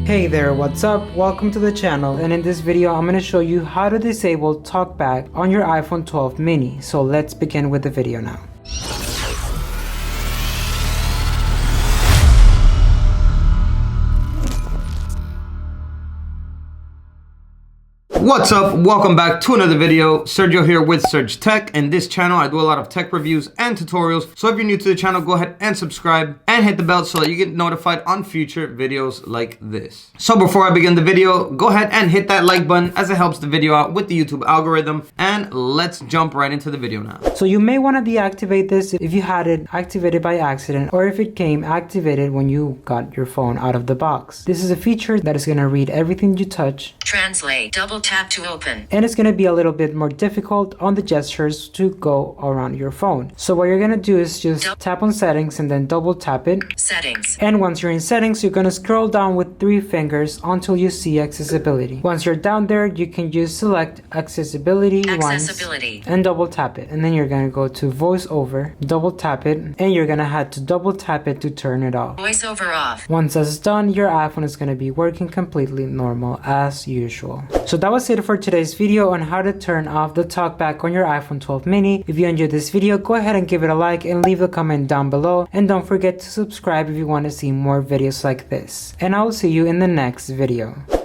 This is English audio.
Hey there, what's up? Welcome to the channel, and in this video I'm going to show you how to disable TalkBack on your iPhone 12 mini. So let's begin with the video now. What's up? Welcome back to another video. Sergio here with Serg-Tech. In this channel I do a lot of tech reviews and tutorials, so if you're new to the channel, go ahead and subscribe and hit the bell so that you get notified on future videos like this. So before I begin the video, go ahead and hit that like button as it helps the video out with the YouTube algorithm, and let's jump right into the video now. So you may want to deactivate this if you had it activated by accident, or if it came activated when you got your phone out of the box. This is a feature that is going to read everything you touch, translate, double tap to open, and it's going to be a little bit more difficult on the gestures to go around your phone. So what you're going to do is just tap on settings and then double tap it. Settings. And once you're in settings, you're going to scroll down with 3 fingers until you see accessibility. Once you're down there, you can just select accessibility once and double tap it. And then you're going to go to voiceover, double tap it, and you're going to have to double tap it to turn it off. Voiceover off. Once that's done, your iPhone is going to be working completely normal as usual. So that was it for today's video on how to turn off the TalkBack on your iPhone 12 mini. If you enjoyed this video, go ahead and give it a like and leave a comment down below, and don't forget to subscribe if you want to see more videos like this. And I will see you in the next video.